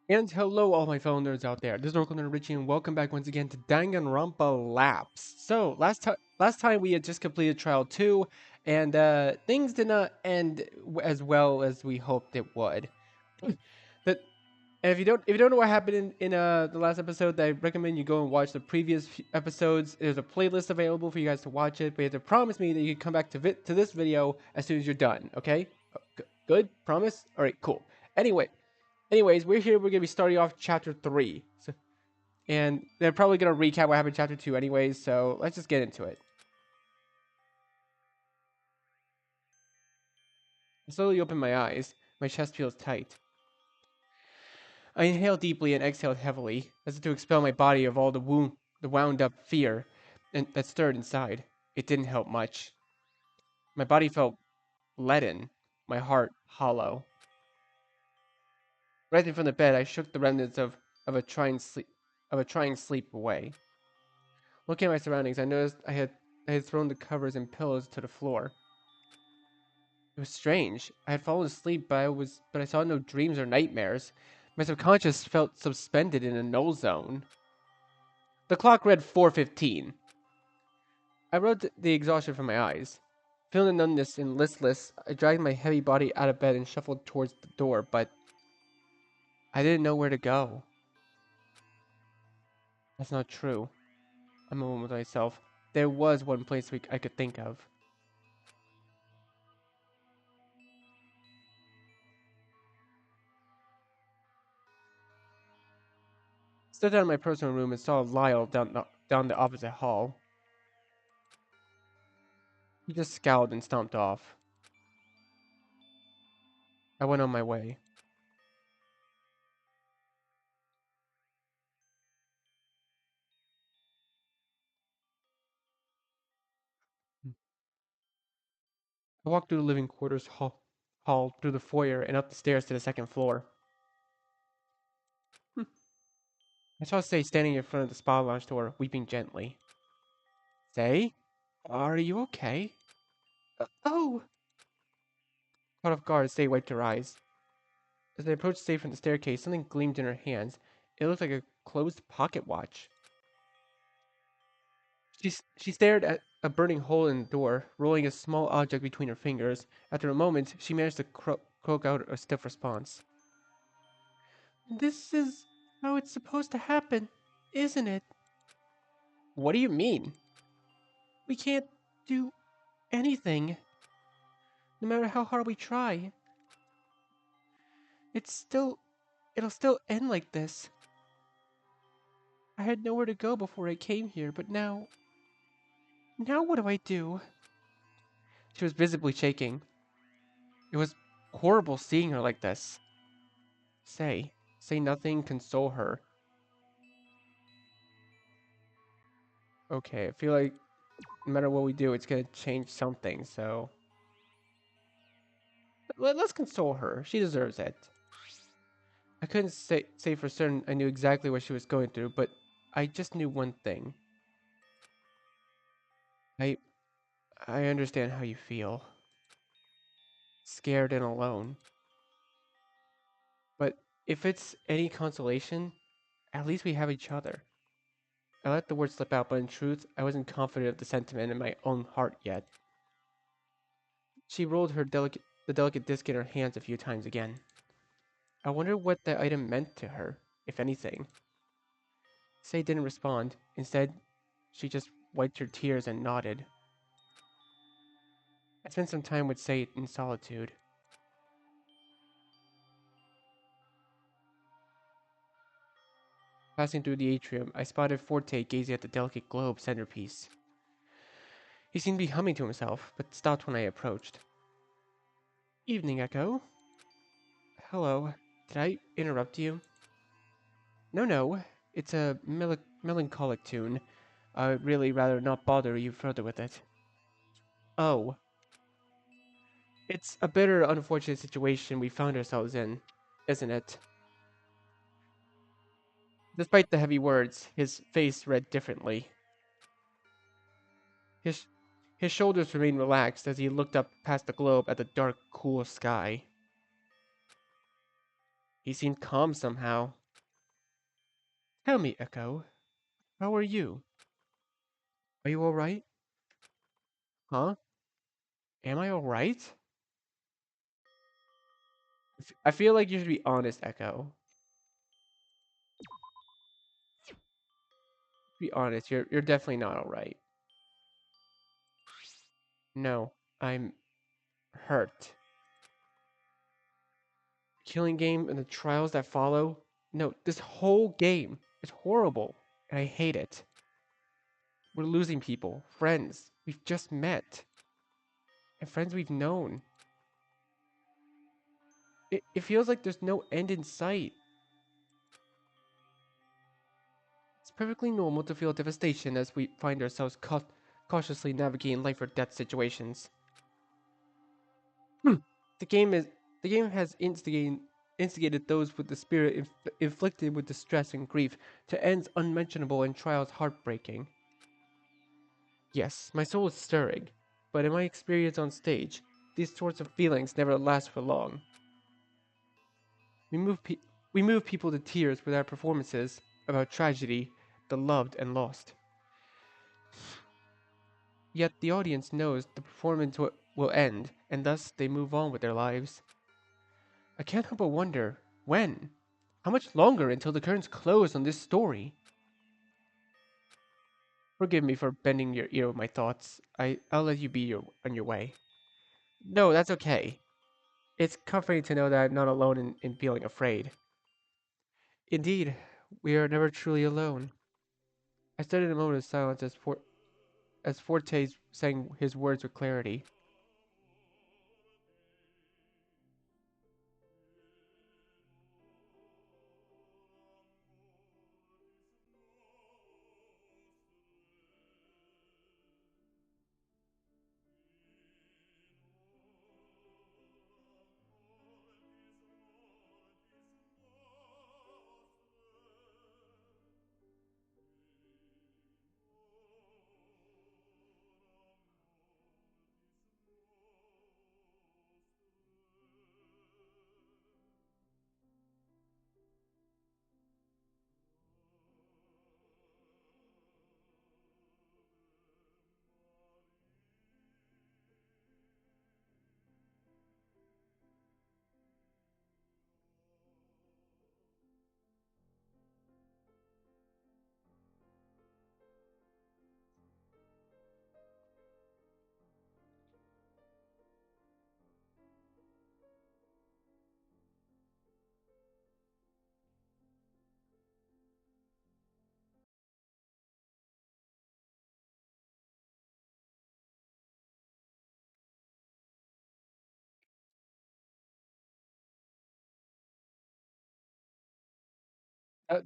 And hello, all my fellow nerds out there. This is Oracle Nerd Richie, and welcome back once again to Danganronpa Lapse. So last time we had just completed Trial 2, and things did not end as well as we hoped it would. That and if you don't know what happened in the last episode, I recommend you go and watch the previous episodes. There's a playlist available for you guys to watch it, but you have to promise me that you can come back to this video as soon as you're done. Okay? Good? Promise? All right, cool. Anyway. Anyways, we're here. We're gonna be starting off chapter 3, and they're probably gonna recap what happened in chapter 2, anyways. So let's just get into it. I slowly open my eyes. My chest feels tight. I inhale deeply and exhale heavily, as if to expel my body of all the wound up fear that stirred inside. It didn't help much. My body felt leaden, my heart hollow. Rising from the bed, I shook the remnants of a trying sleep away. Looking at my surroundings, I noticed I had thrown the covers and pillows to the floor. It was strange. I had fallen asleep, but I saw no dreams or nightmares. My subconscious felt suspended in a null zone. The clock read 4:15. I rubbed the exhaustion from my eyes. Feeling the numbness and listless, I dragged my heavy body out of bed and shuffled towards the door, but I didn't know where to go. That's not true. I mumbled with myself. There was one place I could think of. Stepped out of my personal room and saw Lyle down the opposite hall. He just scowled and stomped off. I went on my way. I walked through the living quarters hall, through the foyer, and up the stairs to the second floor. Hmm. I saw Say standing in front of the spa lounge door, weeping gently. Say? Are you okay? Oh! Caught off guard, Say wiped her eyes. As I approached Say from the staircase, something gleamed in her hands. It looked like a closed pocket watch. She stared at a burning hole in the door, rolling a small object between her fingers. After a moment, she managed to croak out a stiff response. This is how it's supposed to happen, isn't it? What do you mean? We can't do anything, no matter how hard we try. It's still, it'll still end like this. I had nowhere to go before I came here, but now what do I do? She was visibly shaking. It was horrible seeing her like this. Say nothing, console her. Okay, I feel like no matter what we do, it's gonna change something, so let's console her. She deserves it. I couldn't say for certain I knew exactly what she was going through, but I just knew one thing. I I understand how you feel. Scared and alone. But if it's any consolation, at least we have each other. I let the words slip out, but in truth, I wasn't confident of the sentiment in my own heart yet. She rolled the delicate disc in her hands a few times again. I wondered what the item meant to her, if anything. Say didn't respond. Instead, she just wiped her tears and nodded. I spent some time with Say in solitude. Passing through the atrium, I spotted Forte gazing at the delicate globe centerpiece. He seemed to be humming to himself, but stopped when I approached. Evening, Echo. Hello. Did I interrupt you? No, no. It's a melancholic tune. I'd really rather not bother you further with it. Oh. It's a bitter, unfortunate situation we found ourselves in, isn't it? Despite the heavy words, his face read differently. His his shoulders remained relaxed as he looked up past the globe at the dark, cool sky. He seemed calm somehow. Tell me, Echo, how are you? Are you alright? Huh? Am I alright? I feel like you should be honest, Echo. Be honest, you're definitely not alright. No, I'm hurt. Killing game and the trials that follow. No, this whole game is horrible, and I hate it. We're losing people, friends we've just met, and friends we've known. It feels like there's no end in sight. It's perfectly normal to feel devastation as we find ourselves cautiously navigating life or death situations. Hmm. The game is the game has instigated those with the spirit inflicted with distress and grief to ends unmentionable and trials heartbreaking. Yes, my soul is stirring, but in my experience on stage, these sorts of feelings never last for long. We move pe- we move people to tears with our performances about tragedy, the loved and lost. Yet the audience knows the performance will end, and thus they move on with their lives. I can't help but wonder when? How much longer until the curtains close on this story? Forgive me for bending your ear with my thoughts. I'll let you be on your way. No, that's okay. It's comforting to know that I'm not alone in feeling afraid. Indeed, we are never truly alone. I stood in a moment of silence as Forte sang his words with clarity.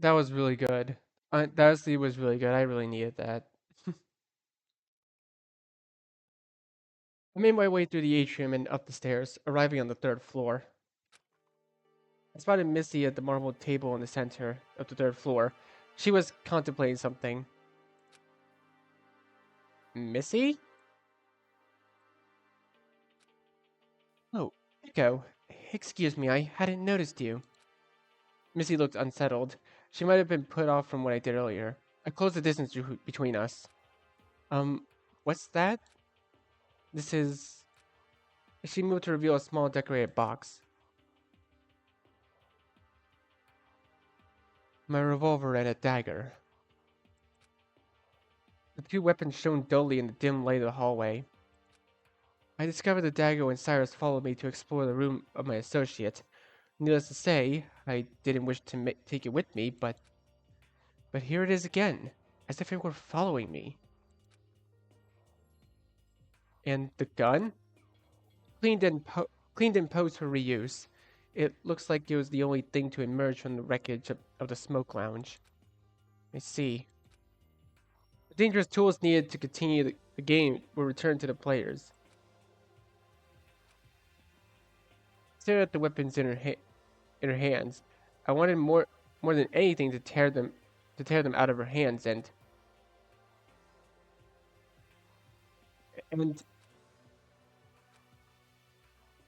That was really good. That scene was really good. I really needed that. I made my way through the atrium and up the stairs, arriving on the third floor. I spotted Missy at the marble table in the center of the third floor. She was contemplating something. Missy? Oh, Echo. Excuse me, I hadn't noticed you. Missy looked unsettled. She might have been put off from what I did earlier. I closed the distance between us. Um, what's that? This is... She moved to reveal a small decorated box. My revolver and a dagger. The two weapons shone dully in the dim light of the hallway. I discovered the dagger when Cyrus followed me to explore the room of my associate. Needless to say, I didn't wish to take it with me, but here it is again, as if it were following me. And the gun? Cleaned and cleaned and posed for reuse. It looks like it was the only thing to emerge from the wreckage of the smoke lounge. I see. The dangerous tools needed to continue the game were returned to the players. Stared at the weapons in her hands. I wanted more than anything to tear them out of her hands and I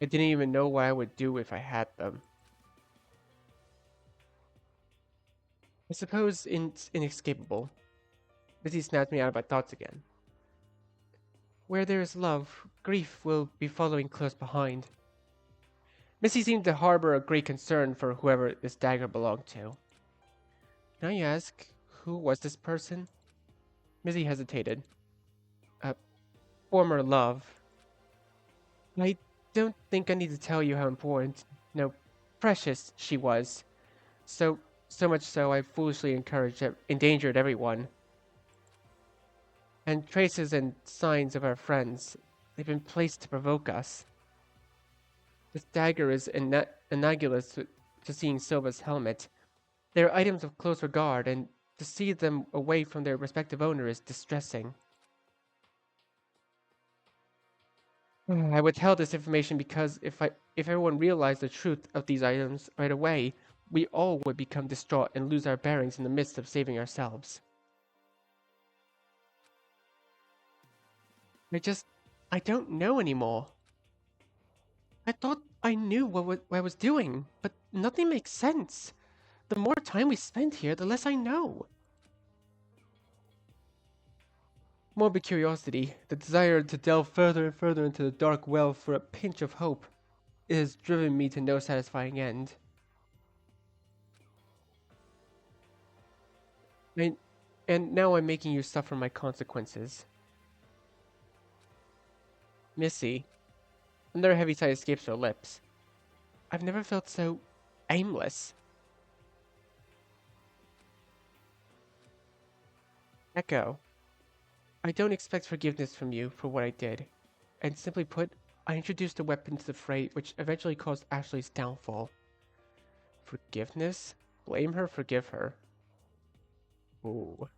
didn't even know what I would do if I had them. I suppose it's inescapable. Busy snapped me out of my thoughts again. Where there is love, grief will be following close behind. Missy seemed to harbor a great concern for whoever this dagger belonged to. Can I ask, who was this person? Missy hesitated. A former love. I don't think I need to tell you how important, no, precious she was. So, so much so I foolishly endangered everyone. And traces and signs of our friends, they've been placed to provoke us. This dagger is analogous to seeing Silva's helmet. They are items of close regard, and to see them away from their respective owner is distressing. I withheld this information because if everyone realized the truth of these items right away, we all would become distraught and lose our bearings in the midst of saving ourselves. I just I don't know anymore. I thought I knew what I was doing, but nothing makes sense. The more time we spend here, the less I know. Morbid curiosity, the desire to delve further and further into the dark well for a pinch of hope, it has driven me to no satisfying end. I, and now I'm making you suffer my consequences. Missy, another heavy sigh escapes her lips. I've never felt so aimless. Echo, I don't expect forgiveness from you for what I did. And simply put, I introduced a weapon to the fray which eventually caused Ashley's downfall. Forgiveness? Blame her, forgive her. Ooh.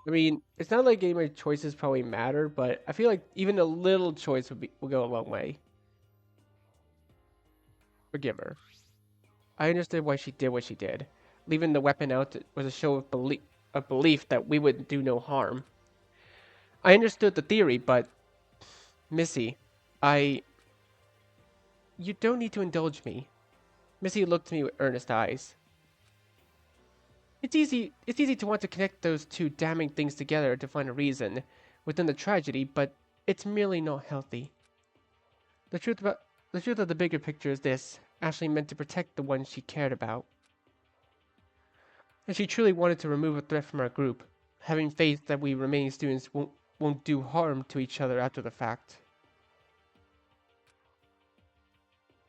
I mean, it's not like any of my choices probably matter, but I feel like even a little choice would go a long way. Forgive her. I understood why she did what she did. Leaving the weapon out was a show of belief that we would do no harm. I understood the theory, but Missy, I you don't need to indulge me. Missy looked at me with earnest eyes. It's easy to want to connect those two damning things together to find a reason within the tragedy, but it's merely not healthy. The truth about the truth of the bigger picture is this: Ashley meant to protect the one she cared about. And she truly wanted to remove a threat from our group, having faith that we remaining students won't do harm to each other after the fact.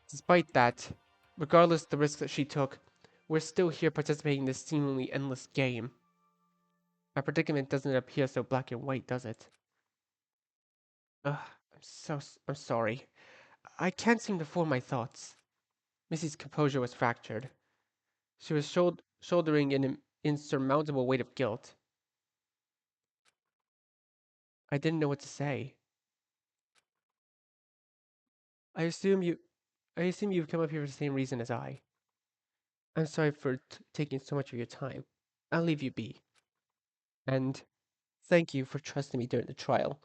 Despite that, regardless of the risks that she took, we're still here participating in this seemingly endless game. Our predicament doesn't appear so black and white, does it? Ugh, I'm sorry. I can't seem to form my thoughts. Missy's composure was fractured. She was shouldering an insurmountable weight of guilt. I didn't know what to say. I assume you I assume you've come up here for the same reason as I. I'm sorry for taking so much of your time. I'll leave you be. And thank you for trusting me during the trial.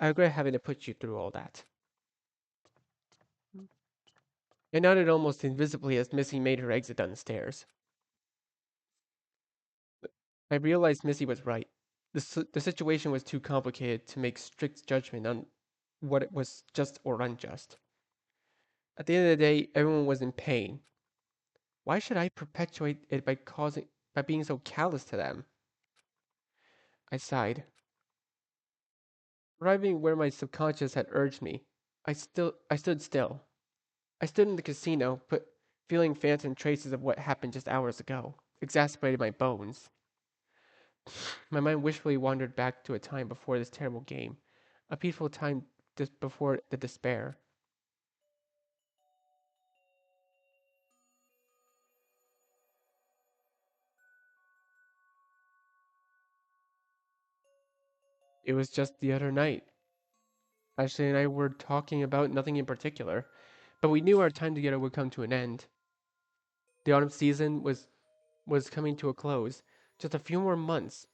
I regret having to put you through all that. I nodded almost invisibly as Missy made her exit down the stairs. I realized Missy was right. The situation was too complicated to make strict judgment on what it was just or unjust. At the end of the day, everyone was in pain. Why should I perpetuate it by being so callous to them? I sighed. Arriving where my subconscious had urged me, I stood still. I stood in the casino, but feeling phantom traces of what happened just hours ago, exacerbated my bones. My mind wishfully wandered back to a time before this terrible game, a peaceful time just before the despair. It was just the other night. Ashley and I were talking about nothing in particular, but we knew our time together would come to an end. The autumn season was coming to a close, just a few more months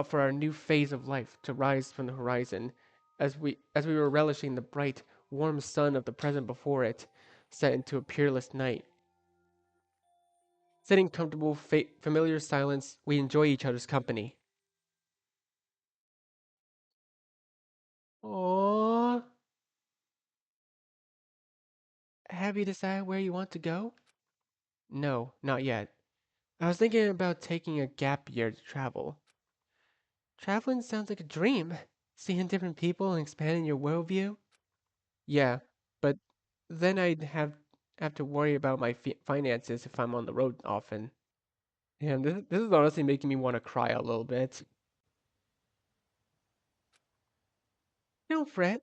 for our new phase of life to rise from the horizon, as we were relishing the bright, warm sun of the present before it set into a peerless night. Sitting comfortable, familiar silence, we enjoy each other's company. Aww. Have you decided where you want to go? No, not yet. I was thinking about taking a gap year to travel. Traveling sounds like a dream. Seeing different people and expanding your worldview. Yeah, but then I'd have to worry about my finances if I'm on the road often. And this is honestly making me want to cry a little bit. Don't fret.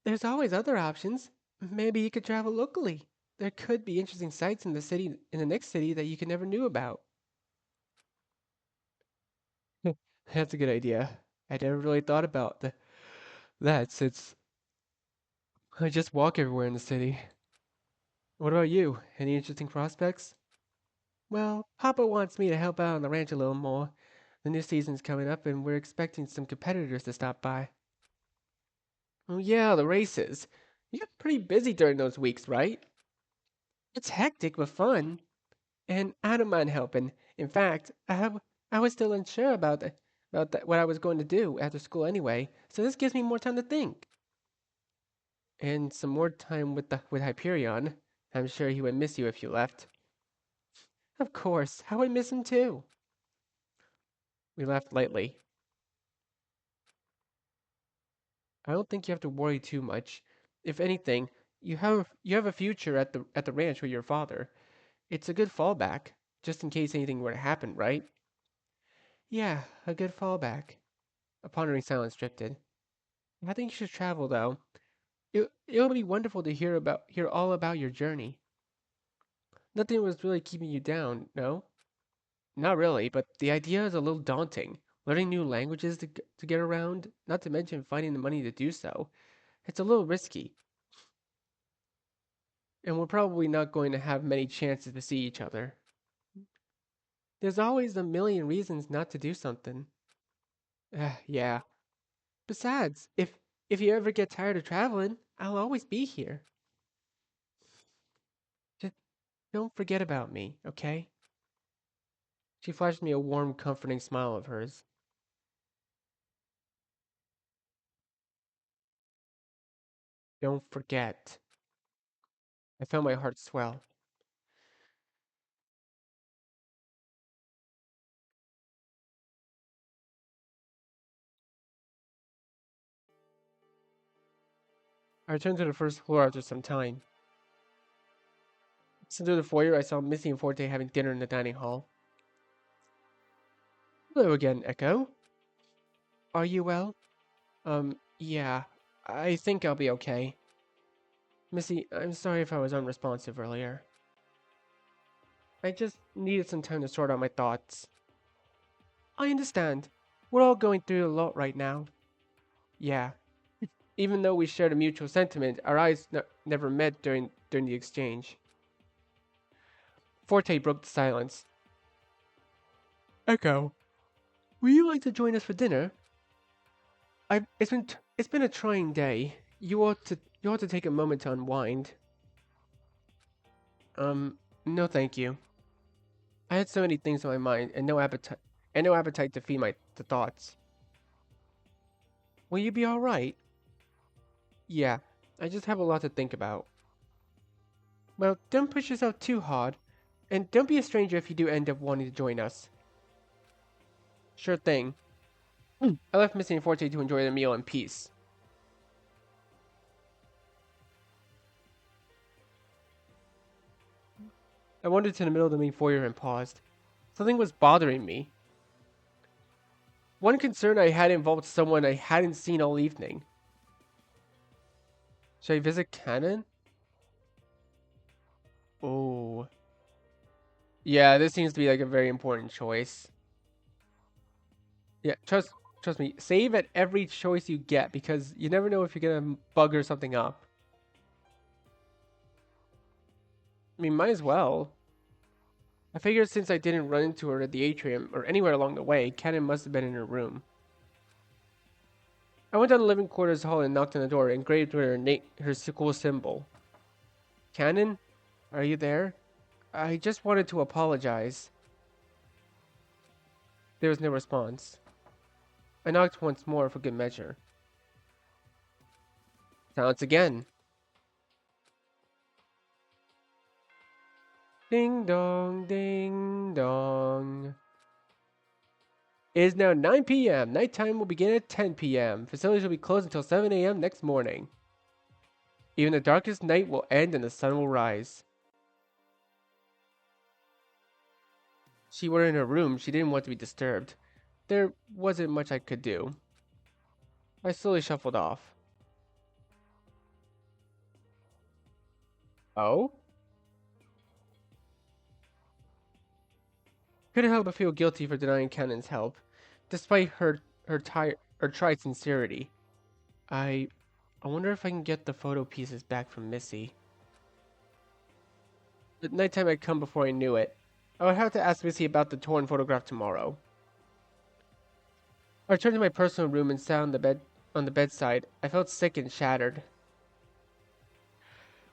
There's always other options. Maybe you could travel locally. There could be interesting sights in the next city that you could never knew about. That's a good idea. I never really thought about that since I just walk everywhere in the city. What about you? Any interesting prospects? Well, Papa wants me to help out on the ranch a little more. The new season's coming up and we're expecting some competitors to stop by. Oh yeah, the races. You get pretty busy during those weeks, right? It's hectic but fun. And I don't mind helping. In fact, I was still unsure what I was going to do after school anyway, so this gives me more time to think. And some more time with Hyperion. I'm sure he would miss you if you left. Of course, I would miss him too. We laughed lightly. I don't think you have to worry too much. If anything, you have a future at the ranch with your father. It's a good fallback, just in case anything were to happen, right? Yeah, a good fallback. A pondering silence drifted. I think you should travel though. It'll be wonderful to hear all about your journey. Nothing was really keeping you down, no? Not really, but the idea is a little daunting. Learning new languages to get around, not to mention finding the money to do so. It's a little risky, and we're probably not going to have many chances to see each other. There's always a million reasons not to do something. Yeah. Besides, if you ever get tired of traveling, I'll always be here. Just don't forget about me, okay? She flashed me a warm, comforting smile of hers. Don't forget. I felt my heart swell. I returned to the first floor after some time. Since through the foyer, I saw Missy and Forte having dinner in the dining hall. Hello again, Echo. Are you well? Yeah. I think I'll be okay. Missy, I'm sorry if I was unresponsive earlier. I just needed some time to sort out my thoughts. I understand. We're all going through a lot right now. Yeah. Even though we shared a mutual sentiment, our eyes never met during the exchange. Forte broke the silence. Echo, would you like to join us for dinner? It's been a trying day. You ought to take a moment to unwind. Um, no, thank you. I had so many things on my mind and no appetite to feed my the thoughts. Will you be all right? Yeah, I just have a lot to think about. Well, don't push yourself too hard, and don't be a stranger if you do end up wanting to join us. Sure thing. I left Missy and Forte to enjoy the meal in peace. I wandered to the middle of the main foyer and paused. Something was bothering me. One concern I had involved someone I hadn't seen all evening. Should I visit Cannon? Oh. Yeah, this seems to be like a very important choice. Yeah, trust me. Save at every choice you get because you never know if you're gonna bugger something up. I mean, might as well. I figured since I didn't run into her at the atrium or anywhere along the way, Cannon must have been in her room. I went down the living quarters hall and knocked on the door, engraved with her school symbol. Cannon, are you there? I just wanted to apologize. There was no response. I knocked once more for good measure. Silence again. Ding dong, ding dong. It is now 9 p.m. Nighttime will begin at 10 p.m. Facilities will be closed until 7 a.m. next morning. Even the darkest night will end and the sun will rise. She were in her room. She didn't want to be disturbed. There wasn't much I could do. I slowly shuffled off. Oh? Couldn't help but feel guilty for denying Cannon's help, despite her tried sincerity. I I wonder if I can get the photo pieces back from Missy. The nighttime had come before I knew it. I would have to ask Missy about the torn photograph tomorrow. I returned to my personal room and sat on the bedside. I felt sick and shattered.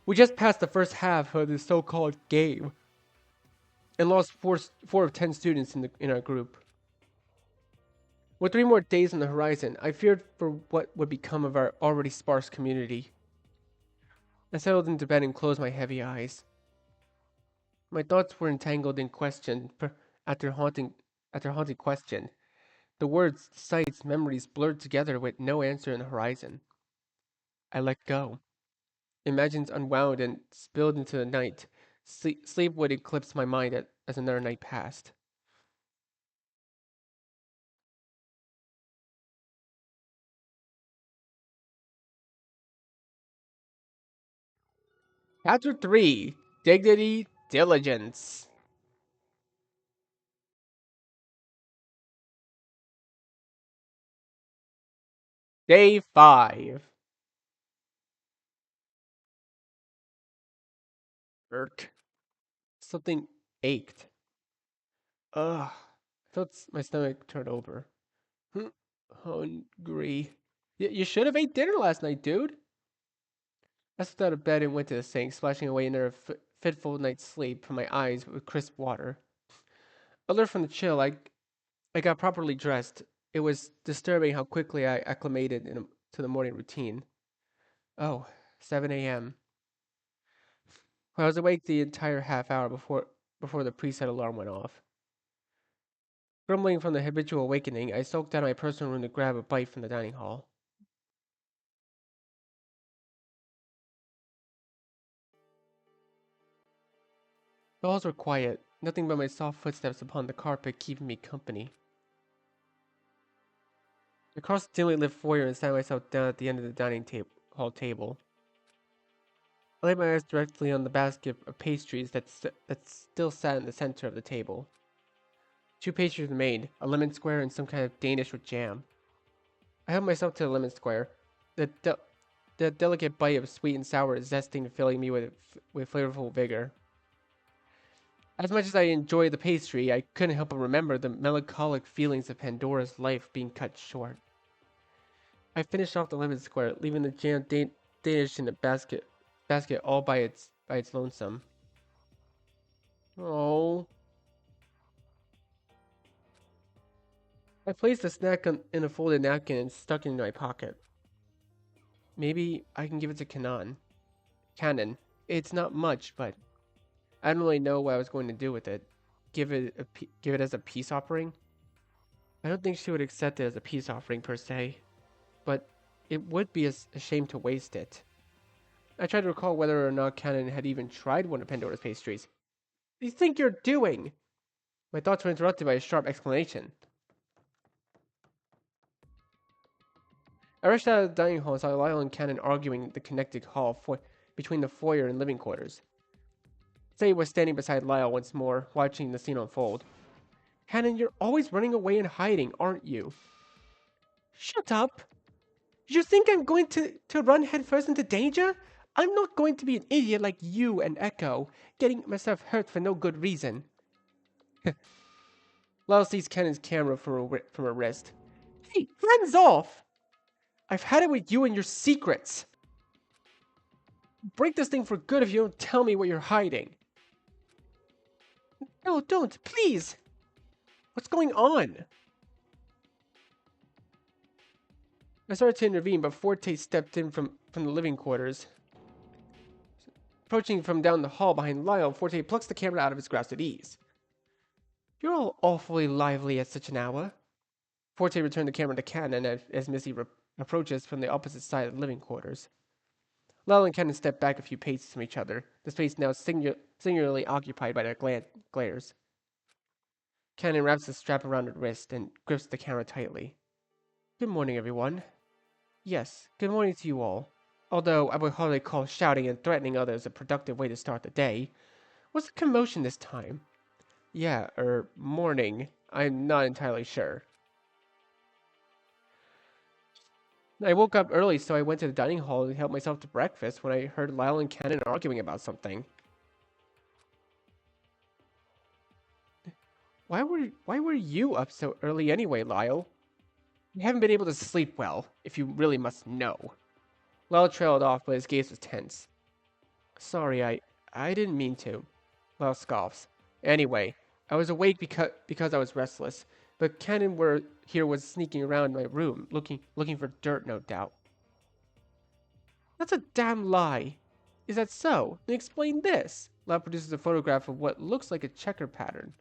We just passed the first half of the so-called game and lost four of 10 students in our group. With 3 more days on the horizon, I feared for what would become of our already sparse community. I settled into bed and closed my heavy eyes. My thoughts were entangled in question after haunting after haunting question. The words, sights, memories blurred together with no answer in the horizon. I let go. Imagines unwound and spilled into the night. Sleep would eclipse my mind as another night passed. Chapter 3: Dignity, Diligence. Day 5. Irk. Something ached. Ugh. I felt my stomach turn over. Hungry. You should have ate dinner last night, dude. I slipped out of bed and went to the sink, splashing away another fitful night's sleep from my eyes with crisp water. Alert from the chill, I got properly dressed. It was disturbing how quickly I acclimated to the morning routine. Oh, 7 a.m. I was awake the entire half hour before the preset alarm went off. Grumbling from the habitual awakening, I sulked out of my personal room to grab a bite from the dining hall. The halls were quiet, nothing but my soft footsteps upon the carpet keeping me company. I crossed the dimly lit foyer and sat myself down at the end of the hall table. I laid my eyes directly on the basket of pastries that still sat in the center of the table. 2 pastries remained, a lemon square and some kind of Danish with jam. I helped myself to the lemon square, the, de- the delicate bite of sweet and sour zesting filling me with flavorful vigor. As much as I enjoyed the pastry, I couldn't help but remember the melancholic feelings of Pandora's life being cut short. I finished off the lemon square, leaving the Danish in the basket all by its lonesome. Oh. I placed the snack in a folded napkin and stuck it in my pocket. Maybe I can give it to Kanan. Cannon. It's not much, but I don't really know what I was going to do with it. Give it as a peace offering? I don't think she would accept it as a peace offering per se, but it would be a shame to waste it. I tried to recall whether or not Cannon had even tried one of Pandora's pastries. What do you think you're doing? My thoughts were interrupted by a sharp exclamation. I rushed out of the dining hall and saw Lyle and Cannon arguing the connected hall between the foyer and living quarters. Say was standing beside Lyle once more, watching the scene unfold. Cannon, you're always running away and hiding, aren't you? Shut up! You think I'm going to run headfirst into danger? I'm not going to be an idiot like you and Echo, getting myself hurt for no good reason. Lyle seized Cannon's camera from her wrist. Hey, hands off! I've had it with you and your secrets. Break this thing for good if you don't tell me what you're hiding. No, don't, please! What's going on? I started to intervene, but Forte stepped in from the living quarters. Approaching from down the hall behind Lyle, Forte plucks the camera out of his grasp at ease. You're all awfully lively at such an hour. Forte returned the camera to Cannon as Missy approaches from the opposite side of the living quarters. Lyle and Cannon step back a few paces from each other, the space now singularly occupied by their glares. Cannon wraps the strap around her wrist and grips the camera tightly. Good morning, everyone. Yes, good morning to you all. Although I would hardly call shouting and threatening others a productive way to start the day. What's the commotion this time? Yeah, morning. I'm not entirely sure. I woke up early, so I went to the dining hall and helped myself to breakfast when I heard Lyle and Cannon arguing about something. Why were you up so early anyway, Lyle? You haven't been able to sleep well, if you really must know. Lyle trailed off, but his gaze was tense. Sorry, I didn't mean to. Lyle scoffs. Anyway, I was awake because I was restless, but Cannon here was sneaking around my room, looking for dirt, no doubt. That's a damn lie. Is that so? Then explain this. Lyle produces a photograph of what looks like a checker pattern.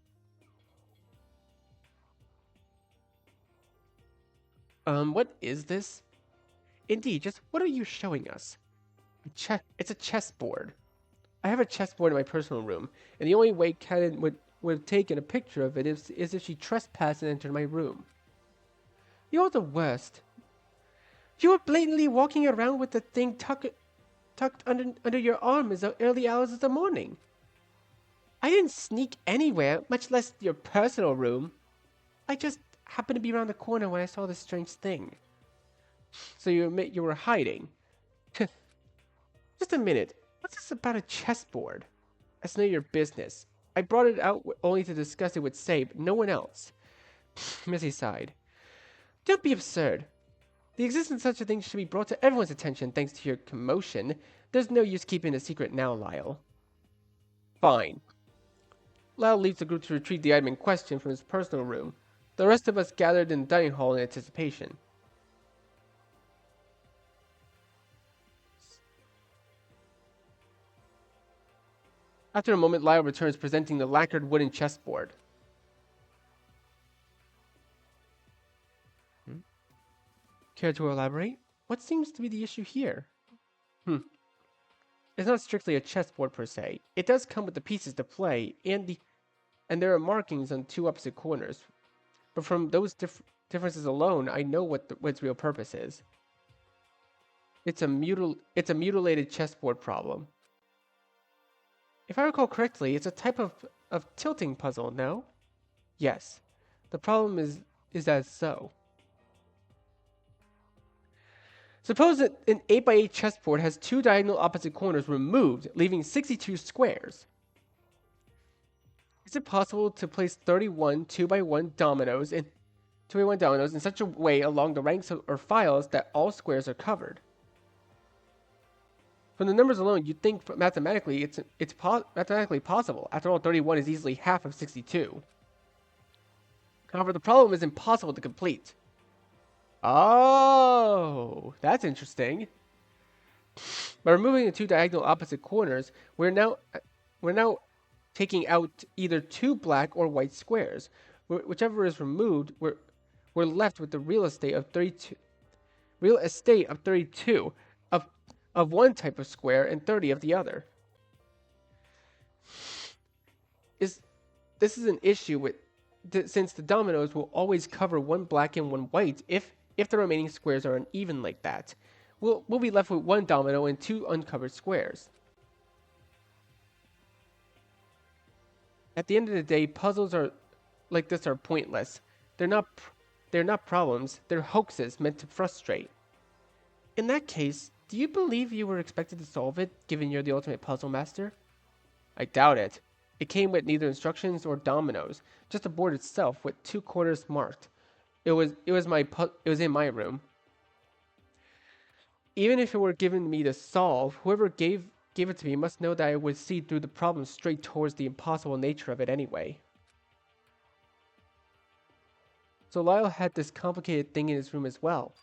What is this? Indeed, just what are you showing us? It's a chessboard. I have a chessboard in my personal room, and the only way Cannon would have taken a picture of it is if she trespassed and entered my room. You're the worst. You were blatantly walking around with the thing tucked under your arm as the early hours of the morning. I didn't sneak anywhere, much less your personal room. I just happened to be around the corner when I saw this strange thing. So you admit you were hiding? Just a minute. What's this about a chessboard? That's none of your business. I brought it out only to discuss it with Sabe, no one else. Missy sighed. Don't be absurd. The existence of such a thing should be brought to everyone's attention thanks to your commotion. There's no use keeping it a secret now, Lyle. Fine. Lyle leaves the group to retrieve the item in question from his personal room. The rest of us gathered in the dining hall in anticipation. After a moment, Lyle returns presenting the lacquered wooden chessboard. Care to elaborate? What seems to be the issue here? It's not strictly a chessboard per se. It does come with the pieces to play, and there are markings on two opposite corners. But from those differences alone, I know what its real purpose is. It's a mutilated chessboard problem. If I recall correctly, it's a type of tilting puzzle, no? Yes. The problem is as so. Suppose that an 8x8 chessboard has two diagonal opposite corners removed, leaving 62 squares. Is it possible to place 31 2x1 dominoes in such a way along the ranks or files that all squares are covered? From the numbers alone, you'd think mathematically it's mathematically possible. After all, 31 is easily half of 62. However, the problem is impossible to complete. Oh, that's interesting. By removing the two diagonal opposite corners, we're now taking out either two black or white squares. Whichever is removed, we're left with the real estate of 32. Real estate of 32 of one type of square and 30 of the other. This is an issue since the dominoes will always cover one black and one white if the remaining squares are uneven like that. We'll be left with one domino and two uncovered squares. At the end of the day, puzzles like this are pointless. They're not problems, they're hoaxes meant to frustrate. In that case, do you believe you were expected to solve it, given you're the ultimate puzzle master? I doubt it. It came with neither instructions or dominoes, just the board itself with two corners marked. It was in my room. Even if it were given me to solve, whoever gave gave it to me must know that I would see through the problem straight towards the impossible nature of it anyway. So Lyle had this complicated thing in his room as well.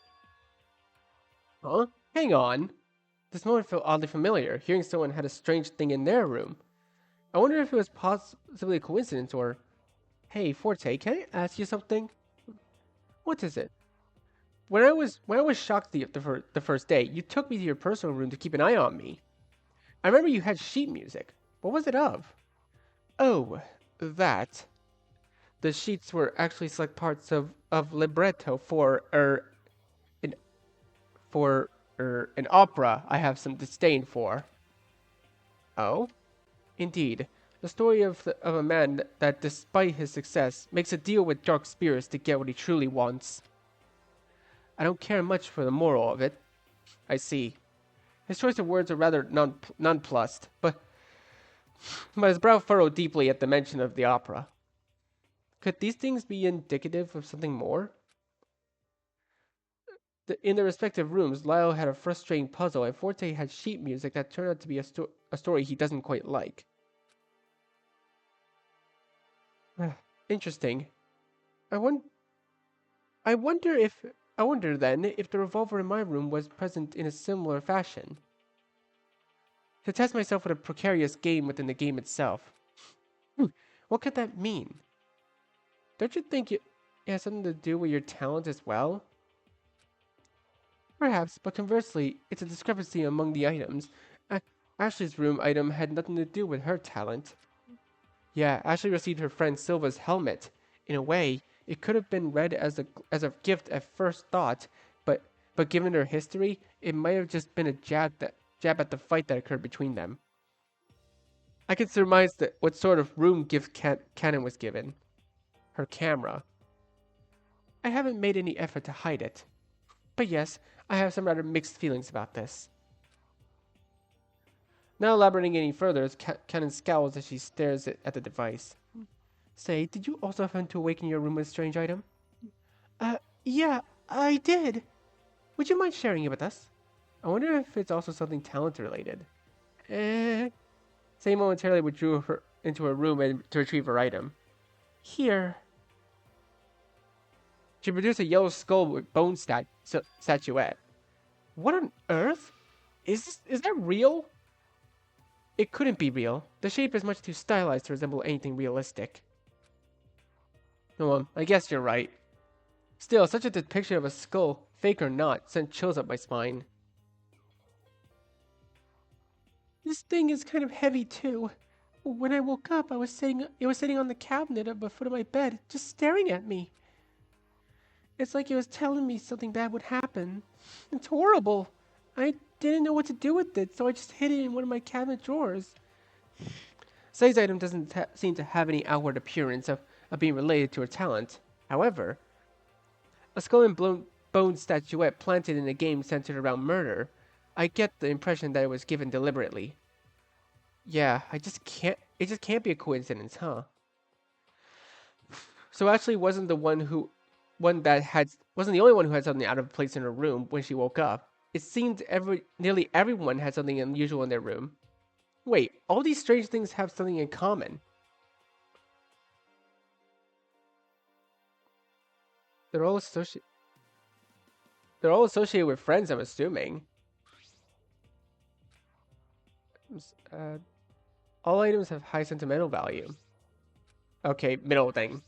Huh? Hang on. This moment felt oddly familiar, hearing someone had a strange thing in their room. I wonder if it was possibly a coincidence or... Hey, Forte, can I ask you something? What is it? When I was shocked the first day, you took me to your personal room to keep an eye on me. I remember you had sheet music. What was it of? Oh, that. The sheets were actually select parts of libretto an, an opera I have some disdain for. Oh? Indeed. The story of a man that, despite his success, makes a deal with dark spirits to get what he truly wants. I don't care much for the moral of it. I see. His choice of words are rather nonplussed, but his brow furrowed deeply at the mention of the opera. Could these things be indicative of something more? In their respective rooms, Lyle had a frustrating puzzle, and Forte had sheet music that turned out to be a story he doesn't quite like. Interesting. I won- I wonder if I wonder then if the revolver in my room was present in a similar fashion. To test myself with a precarious game within the game itself. What could that mean? Don't you think it has something to do with your talent as well? Perhaps, but conversely, it's a discrepancy among the items. Ashley's room item had nothing to do with her talent. Yeah, Ashley received her friend Silva's helmet. In a way, it could have been read as a gift at first thought, but given her history, it might have just been a jab at the fight that occurred between them. I can surmise that what sort of room gift Cannon was given. Her camera. I haven't made any effort to hide it. But yes, I have some rather mixed feelings about this. Not elaborating any further, as Cannon scowls as she stares at the device. Say, did you also happen to awaken your room with a strange item? Yeah, I did. Would you mind sharing it with us? I wonder if it's also something talent related. Say momentarily withdrew her into her room to retrieve her item. Here. She produced a yellow skull with bone statuette. What on earth? Is that real? It couldn't be real. The shape is much too stylized to resemble anything realistic. Well, I guess you're right. Still, such a depiction of a skull, fake or not, sent chills up my spine. This thing is kind of heavy too. When I woke up, it was sitting on the cabinet at the foot of my bed, just staring at me. It's like it was telling me something bad would happen. It's horrible. I didn't know what to do with it, so I just hid it in one of my cabinet drawers. Say's item doesn't seem to have any outward appearance of being related to her talent. However, a skull and bone statuette planted in a game centered around murder, I get the impression that it was given deliberately. Yeah, it just can't be a coincidence, huh? So Ashley wasn't the one that wasn't the only one who had something out of place in her room when she woke up. It seemed nearly everyone had something unusual in their room. Wait, all these strange things have something in common. They're all associated with friends, I'm assuming. All items have high sentimental value. Okay, middle thing.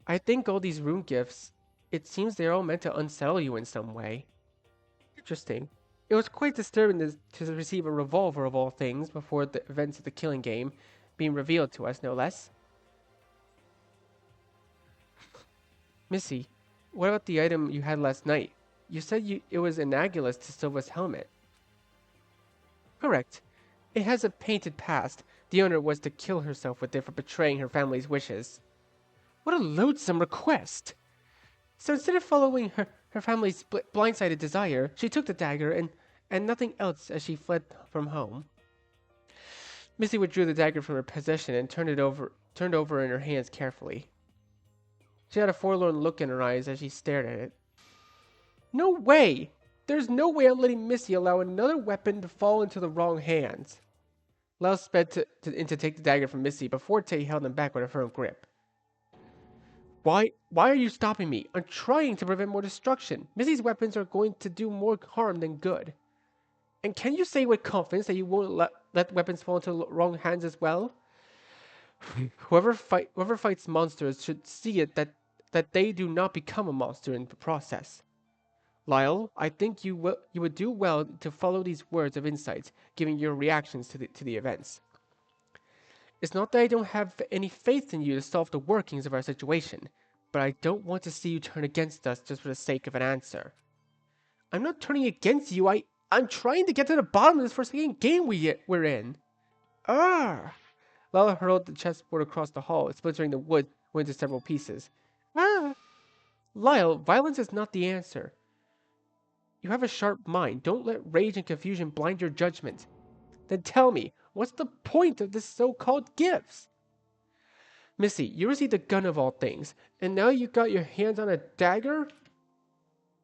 I think all these room gifts, it seems they're all meant to unsettle you in some way. Interesting. It was quite disturbing to receive a revolver of all things before the events of the killing game being revealed to us, no less. Missy, what about the item you had last night? You said it was analogous to Silva's helmet. Correct. It has a painted past. The owner was to kill herself with it for betraying her family's wishes. What a loathsome request! So instead of following her family's blindsided desire, she took the dagger and nothing else as she fled from home. Missy withdrew the dagger from her possession and turned over in her hands carefully. She had a forlorn look in her eyes as she stared at it. No way! There's no way I'm letting Missy allow another weapon to fall into the wrong hands. Lau sped in to take the dagger from Missy, but Forte held him back with a firm grip. Why are you stopping me? I'm trying to prevent more destruction. Missy's weapons are going to do more harm than good. And can you say with confidence that you won't let weapons fall into the wrong hands as well? Whoever fights monsters should see it that they do not become a monster in the process. Lyle, I think you would do well to follow these words of insight, giving your reactions to the events. It's not that I don't have any faith in you to solve the workings of our situation, but I don't want to see you turn against us just for the sake of an answer. I'm not turning against you. I'm trying to get to the bottom of this forsaken game we're in. Ah! Lala hurled the chessboard across the hall, splintering the wood into several pieces. Ah! Lyle, violence is not the answer. You have a sharp mind. Don't let rage and confusion blind your judgment. Then tell me, what's the point of this so-called gifts? Missy, you received a gun of all things, and now you got your hands on a dagger?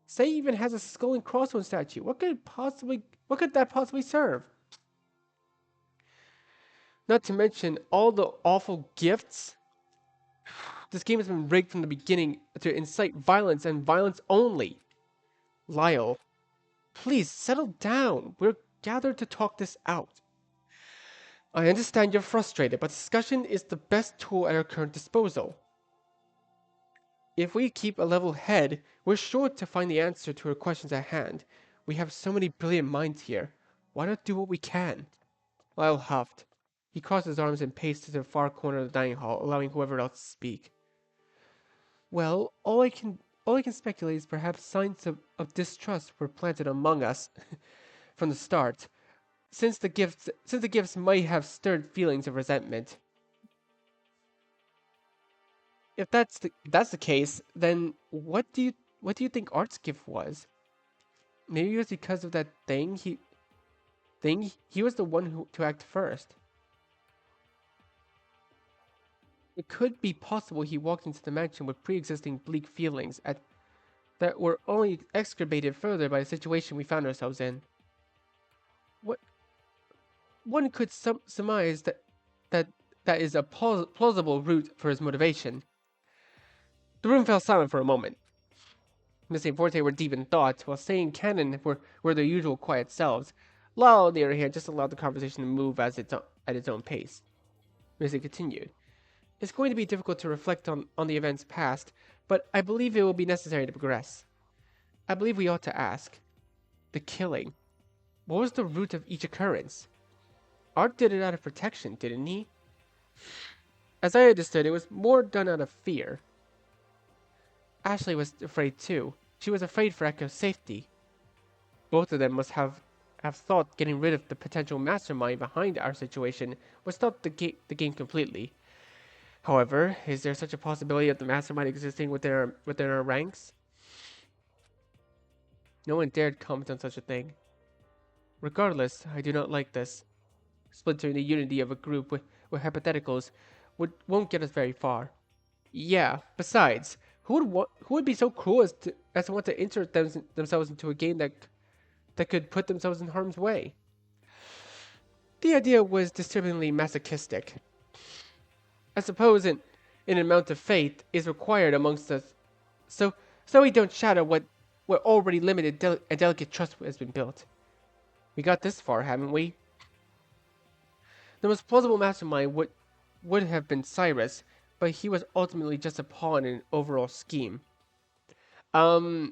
Say even has a skull and crossbones statue. What could that possibly serve? Not to mention all the awful gifts. This game has been rigged from the beginning to incite violence and violence only. Lyle, please settle down. We're gathered to talk this out. I understand you're frustrated, but discussion is the best tool at our current disposal. If we keep a level head, we're sure to find the answer to our questions at hand. We have so many brilliant minds here. Why not do what we can? Lyle huffed. He crossed his arms and paced to the far corner of the dining hall, allowing whoever else to speak. Well, all I can speculate is perhaps signs of distrust were planted among us from the start, since the gifts might have stirred feelings of resentment. If that's the case, then what do you think Art's gift was? Maybe it was because of that thing he was the one who to act first. It could be possible he walked into the mansion with pre-existing bleak feelings that were only exacerbated further by the situation we found ourselves in. What one could surmise that that is a plausible route for his motivation. The room fell silent for a moment. Miss and Forte were deep in thought, while Say and Cannon were their usual quiet selves. Lyle, on the other hand, just allowed the conversation to move at its own pace. Missy continued. It's going to be difficult to reflect on the events past, but I believe it will be necessary to progress. I believe we ought to ask. The killing. What was the root of each occurrence? Art did it out of protection, didn't he? As I understood, it was more done out of fear. Ashley was afraid too. She was afraid for Echo's safety. Both of them must have thought getting rid of the potential mastermind behind our situation would stop the game completely. However, is there such a possibility of the mastermind existing within our ranks? No one dared comment on such a thing. Regardless, I do not like this. Splintering the unity of a group with hypotheticals won't get us very far. Yeah, besides, who would be so cruel as to want to insert themselves into a game that could put themselves in harm's way? The idea was disturbingly masochistic. I suppose an amount of faith is required amongst us, so we don't shatter what already limited and delicate trust has been built. We got this far, haven't we? The most plausible mastermind would have been Cyrus, but he was ultimately just a pawn in an overall scheme. Why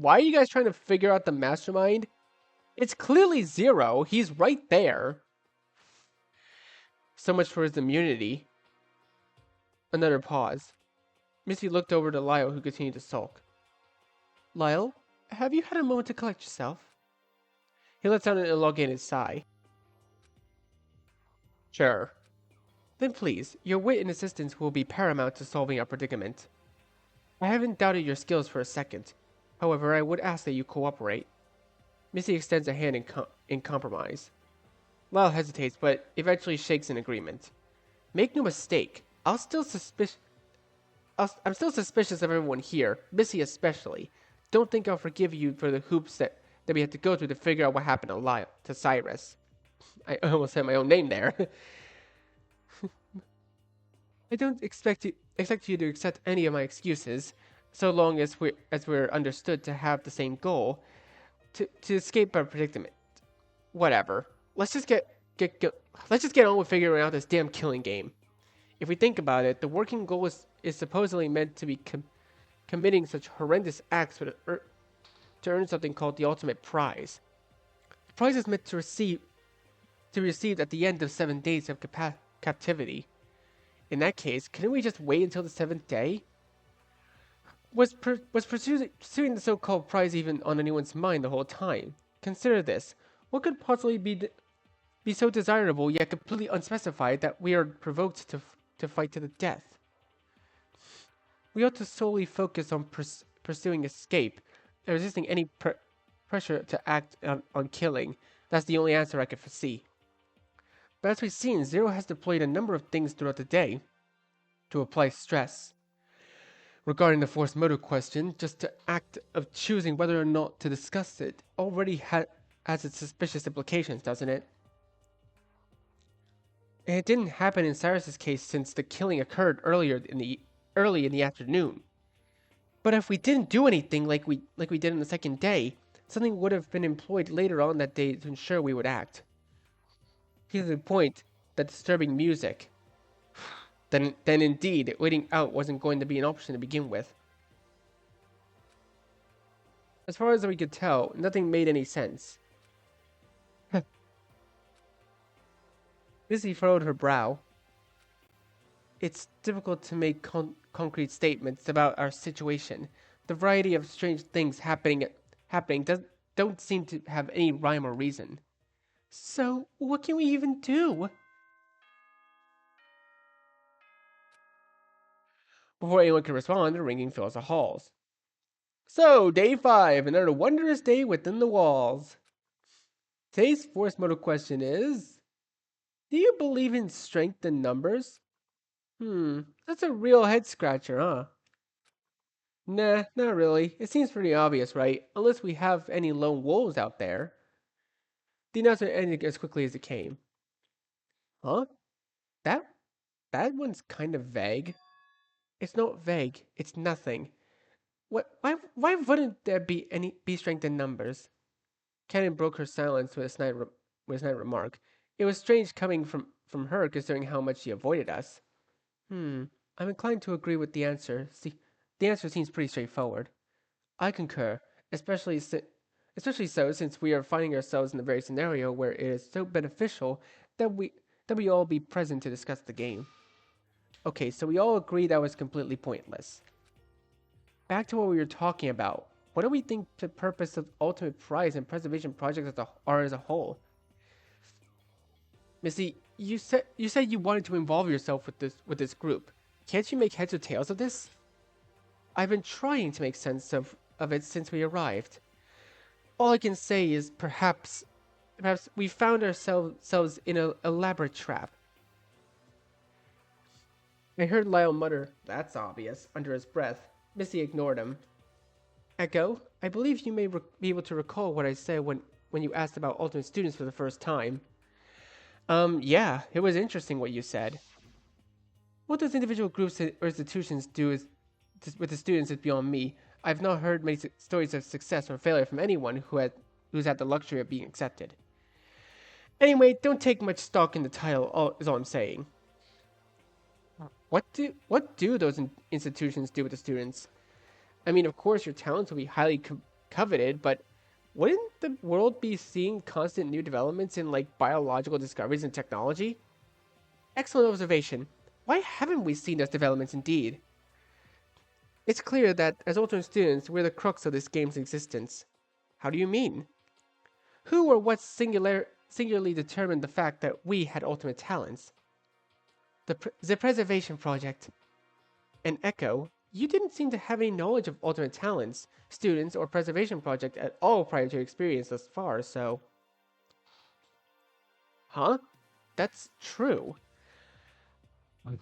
are you guys trying to figure out the mastermind? It's clearly Zero. He's right there. So much for his immunity. Another pause. Missy looked over to Lyle, who continued to sulk. Lyle, have you had a moment to collect yourself? He let out an elongated sigh. Sure. Then please, your wit and assistance will be paramount to solving our predicament. I haven't doubted your skills for a second. However, I would ask that you cooperate. Missy extends a hand in compromise. Lyle hesitates, but eventually shakes in agreement. Make no mistake, I'm still suspicious of everyone here, Missy especially. Don't think I'll forgive you for the hoops that we had to go through to figure out what happened to Cyrus. I almost said my own name there. I don't expect you to accept any of my excuses, so long as we're understood to have the same goal, to escape our predicament. Whatever. Let's just get let's just get on with figuring out this damn killing game. If we think about it, the working goal is supposedly meant to be committing such horrendous acts to earn something called the ultimate prize. The prize is meant to be received at the end of 7 days of captivity. In that case, couldn't we just wait until the seventh day? Was pursuing the so-called prize even on anyone's mind the whole time? Consider this: what could possibly be so desirable yet completely unspecified that we are provoked to fight to the death? We ought to solely focus on pursuing escape and resisting any pressure to act on killing. That's the only answer I could foresee. But as we've seen, Zero has deployed a number of things throughout the day to apply stress. Regarding the force motor question, just the act of choosing whether or not to discuss it already has its suspicious implications, doesn't it? And it didn't happen in Cyrus's case since the killing occurred early in the afternoon. But if we didn't do anything like we did on the second day, something would have been employed later on that day to ensure we would act. Here's the point: that disturbing music. Then indeed, waiting out wasn't going to be an option to begin with. As far as we could tell, nothing made any sense. Missy furrowed her brow. It's difficult to make concrete statements about our situation. The variety of strange things happening don't seem to have any rhyme or reason. So, what can we even do? Before anyone could respond, the ringing fills the halls. So, day 5, another wondrous day within the walls. Today's force motor question is: do you believe in strength in numbers? That's a real head scratcher, huh? Nah, not really. It seems pretty obvious, right? Unless we have any lone wolves out there. The announcement ended as quickly as it came. Huh? That that one's kind of vague. It's not vague. It's nothing. What? Why wouldn't there be strength in numbers? Cannon broke her silence with a snide remark. It was strange coming from her, considering how much she avoided us. I'm inclined to agree with the answer. See, the answer seems pretty straightforward. I concur, especially so since we are finding ourselves in the very scenario where it is so beneficial that we all be present to discuss the game. Okay, so we all agree that was completely pointless. Back to what we were talking about. What do we think the purpose of Ultimate Prize and Preservation Projects are as a whole? Missy, you said you wanted to involve yourself with this group. Can't you make heads or tails of this? I've been trying to make sense of it since we arrived. All I can say is perhaps we found ourselves in an elaborate trap. I heard Lyle mutter, "That's obvious," under his breath. Missy ignored him. Echo, I believe you may be able to recall what I said when you asked about alternate students for the first time. Yeah, it was interesting what you said. What those individual groups or institutions do with the students is beyond me. I've not heard many stories of success or failure from anyone who's had the luxury of being accepted. Anyway, don't take much stock in the title, is all I'm saying. What do those institutions do with the students? I mean, of course, your talents will be highly coveted, but wouldn't the world be seeing constant new developments in, like, biological discoveries and technology? Excellent observation. Why haven't we seen those developments indeed? It's clear that, as alternate students, we're the crux of this game's existence. How do you mean? Who or what singularly determined the fact that we had ultimate talents? The Preservation Project. And Echo, you didn't seem to have any knowledge of ultimate talents, students, or Preservation Project at all prior to your experience thus far, so... Huh? That's true.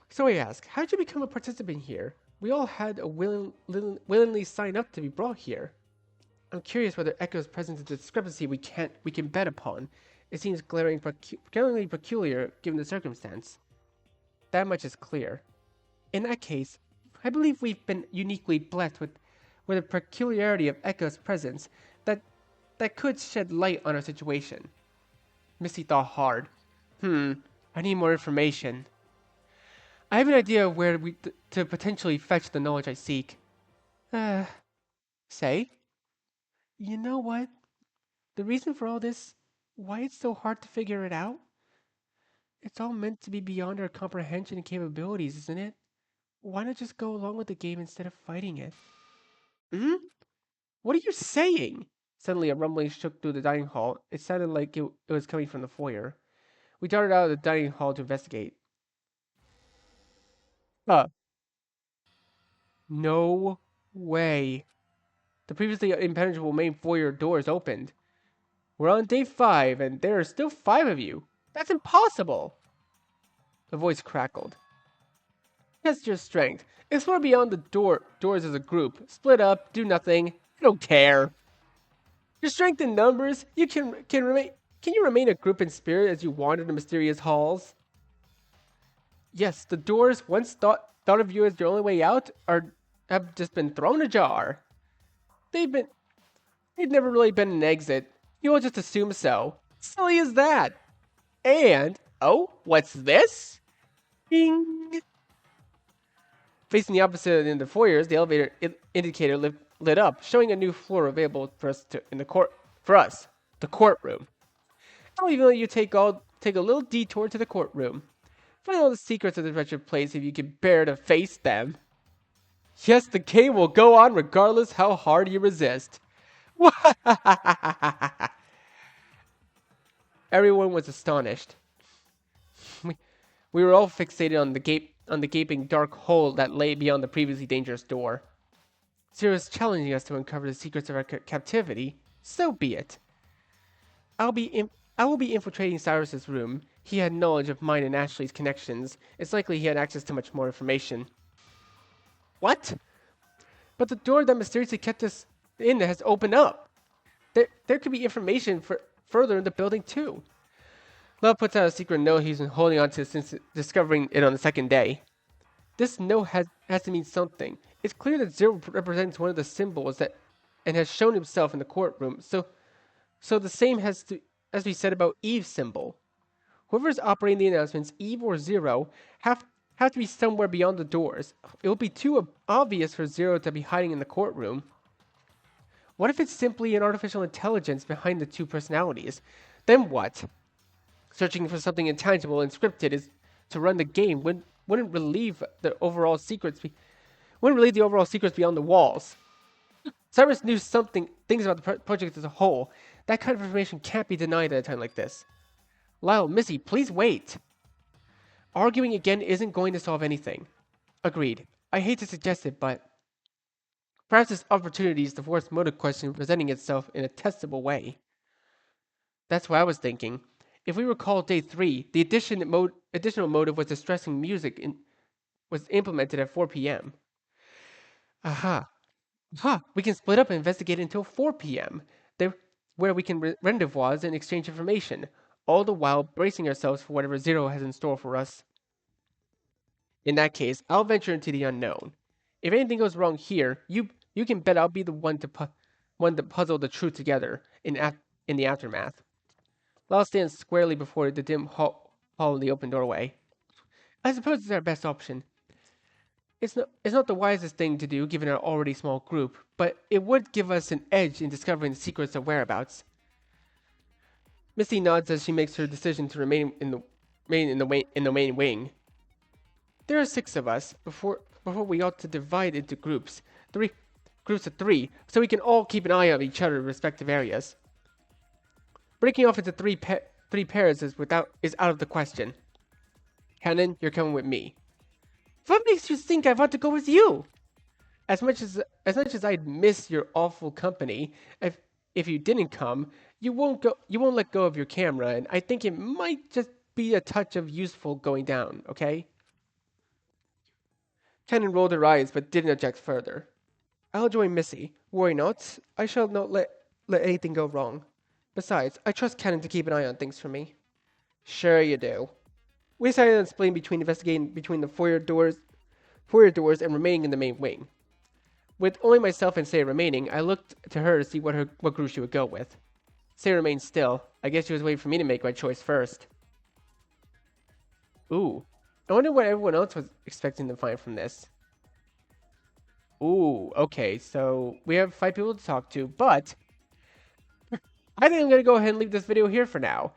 So I ask, how did you become a participant here? We all had a willingly sign up to be brought here. I'm curious whether Echo's presence is a discrepancy we can bet upon. It seems glaringly peculiar given the circumstance. That much is clear. In that case, I believe we've been uniquely blessed with a peculiarity of Echo's presence that that could shed light on our situation. Missy thought hard. I need more information. I have an idea of where to potentially fetch the knowledge I seek. Uh, say? You know what? The reason for all this, why it's so hard to figure it out? It's all meant to be beyond our comprehension and capabilities, isn't it? Why not just go along with the game instead of fighting it? Hmm? What are you saying? Suddenly, a rumbling shook through the dining hall. It sounded like it was coming from the foyer. We darted out of the dining hall to investigate. Huh. No way. The previously impenetrable main foyer doors opened. We're on day 5, and there are still 5 of you. That's impossible! The voice crackled. Test your strength. Explore beyond the doors as a group. Split up, do nothing. I don't care. Your strength in numbers, you can you remain a group in spirit as you wander the mysterious halls? Yes, the doors once thought of you as your only way out have just been thrown ajar. They've been they've never really been an exit. You all just assume so. Silly as that. And oh, what's this? Ding. Facing the opposite end of the foyers, the elevator indicator lit up, showing a new floor available for us in the court for us, the courtroom. I'll even let you take a little detour to the courtroom. Find all the secrets of this wretched place if you can bear to face them. Yes, the game will go on regardless how hard you resist. Everyone was astonished. We, we were all fixated on the gaping dark hole that lay beyond the previously dangerous door. Zero is challenging us to uncover the secrets of our captivity. So be it. I will be infiltrating Cyrus's room. He had knowledge of mine and Ashley's connections. It's likely he had access to much more information. What? But the door that mysteriously kept us in has opened up. There could be information further in the building too. Love puts out a secret note he's been holding on to since discovering it on the second day. This note has to mean something. It's clear that Zero represents one of the symbols that and has shown himself in the courtroom. So the same as we said about Eve's symbol. Whoever's operating the announcements, Eve or Zero, have to be somewhere beyond the doors. It will be too obvious for Zero to be hiding in the courtroom. What if it's simply an artificial intelligence behind the two personalities? Then what? Searching for something intangible and scripted is to run the game wouldn't relieve the overall secrets beyond the walls. Cyrus knew things about the project as a whole. That kind of information can't be denied at a time like this. Lyle, Missy, please wait. Arguing again isn't going to solve anything. Agreed. I hate to suggest it, but perhaps this opportunity is the force motive question presenting itself in a testable way. That's what I was thinking. If we recall day 3, the additional motive was distressing music was implemented at 4 p.m. Aha. Aha! We can split up and investigate until 4 p.m. There, where we can rendezvous and exchange information, all the while bracing ourselves for whatever Zero has in store for us. In that case, I'll venture into the unknown. If anything goes wrong here, you can bet I'll be the one to puzzle the truth together in the aftermath. Lyle stands squarely before the dim hall in the open doorway. I suppose it's our best option. It's not the wisest thing to do given our already small group, but it would give us an edge in discovering the secrets of whereabouts. Missy nods as she makes her decision to remain in the main wing. There are 6 of us. Before we ought to divide into groups, groups of 3, so we can all keep an eye on each other in respective areas. Breaking off into three pairs is out of the question. Hannon, you're coming with me. What makes you think I want to go with you? As much as I'd miss your awful company, if you didn't come, you won't let go of your camera, and I think it might just be a touch of useful going down, okay? Hannon rolled her eyes but didn't object further. I'll join Missy. Worry not. I shall not let anything go wrong. Besides, I trust Cannon to keep an eye on things for me. Sure you do. We decided on splitting between investigating between the foyer doors and remaining in the main wing. With only myself and Say remaining, I looked to her to see what group she would go with. Say remained still. I guess she was waiting for me to make my choice first. Ooh. I wonder what everyone else was expecting to find from this. Ooh, okay, so we have 5 people to talk to, but I think I'm going to go ahead and leave this video here for now.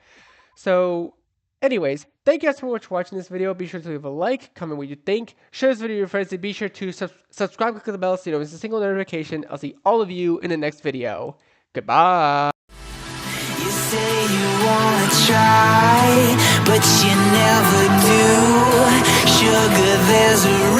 So, anyways, thank you guys so much for watching this video. Be sure to leave a like, comment what you think, share this video with your friends, and be sure to subscribe, click the bell so you don't miss a single notification. I'll see all of you in the next video. Goodbye! You say you wanna try, but you never do. Sugar, there's a